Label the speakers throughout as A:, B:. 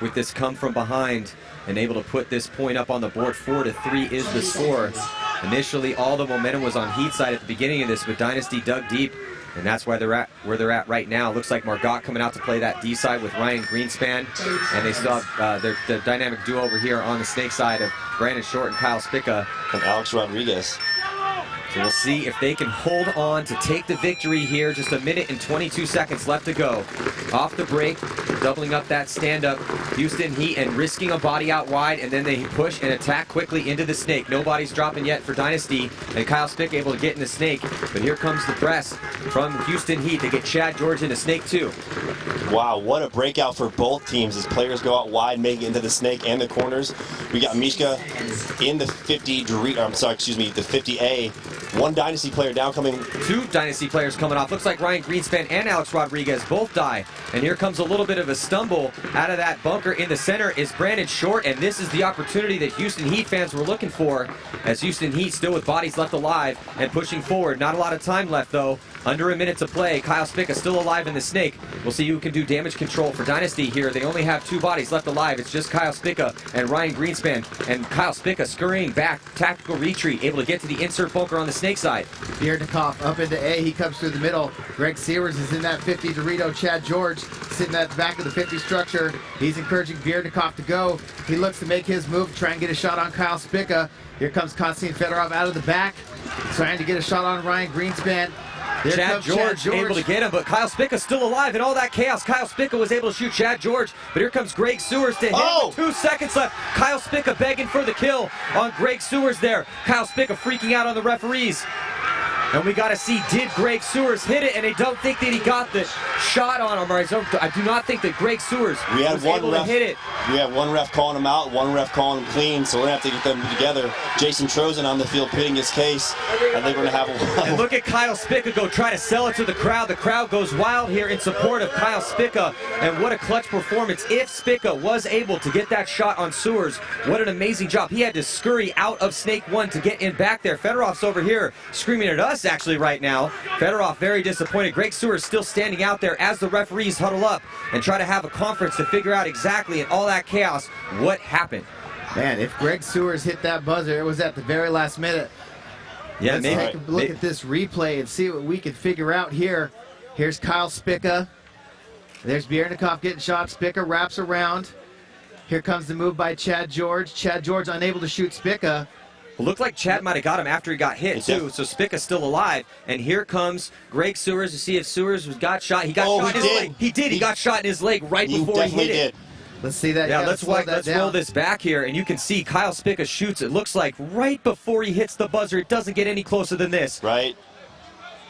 A: with this come from behind and able to put this point up on the board. 4-3 is the score. Initially, all the momentum was on Heat side at the beginning of this, but Dynasty dug deep, and that's why they're at where they're at right now. Looks like Margot coming out to play that D side with Ryan Greenspan, and they still have their dynamic duo over here on the Snake side of Brandon Short and Kyle Spica.
B: And Alex Rodriguez.
A: So we'll see if they can hold on to take the victory here. Just a minute and 22 seconds left to go. Off the break, doubling up that stand-up. Houston Heat and risking a body out wide, and then they push and attack quickly into the Snake. Nobody's dropping yet for Dynasty, and Kyle Spick able to get in the Snake. But here comes the press from Houston Heat to get Chad George in the Snake too.
B: Wow, what a breakout for both teams as players go out wide, making it into the Snake and the corners. We got Mishka in the 50, the 50A. One Dynasty player down coming.
A: Two Dynasty players coming off. Looks like Ryan Greenspan and Alex Rodriguez both die. And here comes a little bit of a stumble out of that bunker. In the center is Brandon Short, and this is the opportunity that Houston Heat fans were looking for, as Houston Heat still with bodies left alive and pushing forward. Not a lot of time left though. Under a minute to play. Kyle Spica still alive in the Snake. We'll see who can do damage control for Dynasty here. They only have two bodies left alive. It's just Kyle Spica and Ryan Greenspan. And Kyle Spica scurrying back. Tactical retreat. Able to get to the insert bunker on the Snake side.
C: Biernikov up into A. He comes through the middle. Greg Sears is in that 50 Dorito. Chad George sitting at the back of the 50 structure. He's encouraging Biernikov to go. He looks to make his move, try and get a shot on Kyle Spica. Here comes Konstantin Fedorov out of the back, trying to get a shot on Ryan Greenspan.
A: Chad George able to get him, but Kyle Spica still alive in all that chaos. Kyle Spica was able to shoot Chad George, but here comes Greg Sewers to hit him with 2 seconds left. Kyle Spica begging for the kill on Greg Sewers there. Kyle Spica freaking out on the referees. And we got to see, did Greg Sewers hit it? And I don't think that he got the shot on him. I do not think that Greg Sewers was able to hit it.
B: We have one ref calling him out, one ref calling him clean, so we're going to have to get them together. Jason Trozen on the field pitting his case. I think we're going to have a...
A: And look at Kyle Spica go try to sell it to the crowd. The crowd goes wild here in support of Kyle Spica. And what a clutch performance. If Spica was able to get that shot on Sewers, what an amazing job. He had to scurry out of Snake 1 to get in back there. Fedorov's over here screaming at us actually right now. Fedorov very disappointed. Greg Sewers still standing out there as the referees huddle up and try to have a conference to figure out exactly in all that chaos what happened.
C: Man, if Greg Sewers hit that buzzer, it was at the very last minute.
A: Yeah,
C: Let's take a look at this replay and see what we can figure out here. Here's Kyle Spica. There's Biernikov getting shot. Spica wraps around. Here comes the move by Chad George. Chad George unable to shoot Spica.
A: It looked like Chad might have got him after he got hit, too, so Spica's still alive. And here comes Greg Sewers to see if Sewers got shot. He got shot in his leg. He did. He got shot in his leg right before he hit it.
C: Let's see that.
A: Yeah, let's roll this back here, and you can see Kyle Spica shoots, it looks like, right before he hits the buzzer. It doesn't get any closer than this.
B: Right.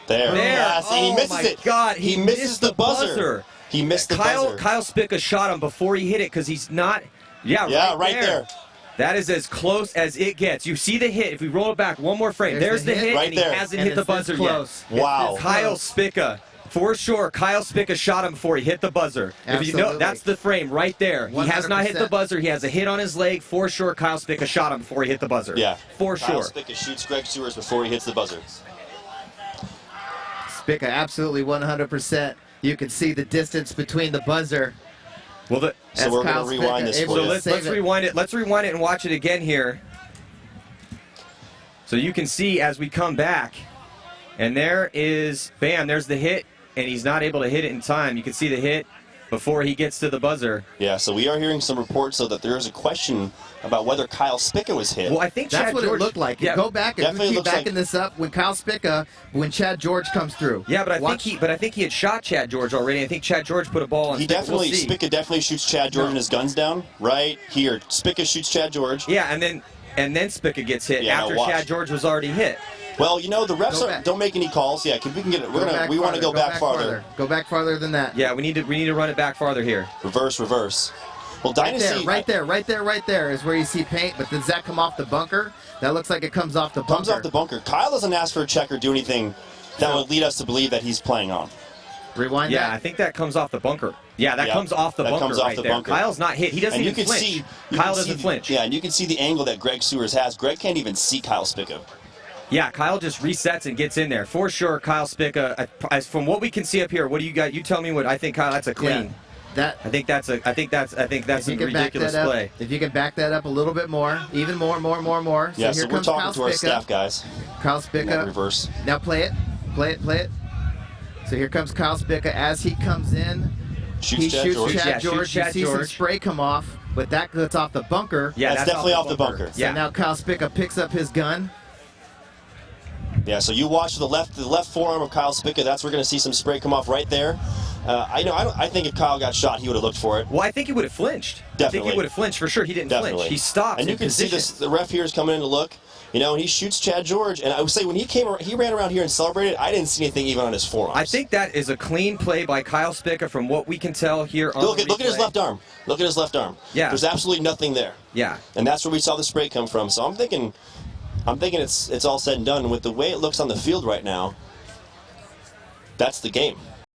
B: There. Yes, and he misses it.
A: God,
B: he misses the buzzer. He missed the buzzer.
A: Kyle Spica shot him before he hit it because he's not... Yeah, right there. That is as close as it gets. You see the hit. If we roll it back one more frame, there's the hit,
B: right
A: and he hasn't hit the buzzer yet.
B: Wow.
A: Kyle Spica, for sure, Kyle Spica shot him before he hit the buzzer. If you know, that's the frame right there. 100%. He has not hit the buzzer. He has a hit on his leg. For sure, Kyle Spica shot him before he hit the buzzer.
B: Yeah.
A: For sure.
B: Kyle Spica shoots Greg Sewers before he hits the buzzer.
C: Spica, absolutely 100%. You can see the distance between the buzzer.
B: Well, so we're going to rewind this for you.
A: Let's rewind it. Let's rewind it and watch it again here. So you can see as we come back, and there is, bam, there's the hit, and he's not able to hit it in time. You can see the hit before he gets to the buzzer.
B: Yeah, so we are hearing some reports so that there is a question about whether Kyle Spica was hit.
A: Well, I think
C: that's what it looked like. Yeah, go back and keep backing this up when Kyle Spica, when Chad George comes through.
A: Yeah, but I think he had shot Chad George already. I think Chad George put a ball on.
B: Spica definitely shoots Chad George and his guns down right here. Spica shoots Chad George.
A: Yeah, and then Spica gets hit after Chad George was already hit.
B: Well, you know, the refs don't make any calls. Yeah, we can get it. We want to go back farther.
C: Go back farther than that.
A: Yeah, we need to run it back farther here.
B: Reverse. Well, Dynasty.
C: Right there is where you see paint. But does that come off the bunker? That looks like it comes off the bunker.
B: Comes off the bunker. Kyle doesn't ask for a check or do anything that would lead us to believe that he's playing on.
C: Rewind that.
A: Yeah, I think that comes off the bunker. Yeah, that comes off the bunker right there. Kyle's not hit. He doesn't even flinch. Kyle doesn't flinch.
B: Yeah, and you can see the angle that Greg Sewers has. Greg can't even see Kyle Spica.
A: Yeah, Kyle just resets and gets in there. For sure, Kyle Spica, from what we can see up here, what do you got? You tell me what I think, Kyle. That's a clean.
C: That
A: I think that's a
C: if you can back
A: ridiculous
C: that up,
A: play.
C: if you can back that up a little bit more, even more.
B: Yeah,
C: here
B: so we're
C: comes
B: talking
C: Kyle
B: to our
C: Spica.
B: staff guys.
C: Kyle
B: In that
C: Spica.
B: reverse.
C: Now play it. So here comes Kyle Spica as he comes in. He shoots
B: George.
C: Chad
A: Yeah,
C: George.
A: shoots
C: You
A: Chad
C: see some
A: George.
C: spray come off, but that's off the bunker.
A: Yeah,
B: That's definitely off the bunker.
C: So
A: Yeah.
C: now Kyle Spica picks up his gun.
B: Yeah, so you watch the left forearm of Kyle Spica. That's where we're going to see some spray come off right there. I think if Kyle got shot, he would have looked for it.
A: Well, I think he would have flinched. I think
B: Definitely.
A: he would have flinched for sure. He didn't
B: Definitely.
A: flinch. He stopped.
B: And you
A: in
B: can see
A: position.
B: this. The ref here is coming in to look. You know, and he shoots Chad George. And I would say when he ran around here and celebrated, I didn't see anything even on his forearms.
A: I think that is a clean play by Kyle Spica from what we can tell here on
B: Look
A: the
B: at his
A: replay.
B: left arm. Look at his left arm.
A: Yeah.
B: There's absolutely nothing there.
A: Yeah.
B: And that's where we saw the spray come from. So I'm thinking it's all said and done. With the way it looks on the field right now, that's the game.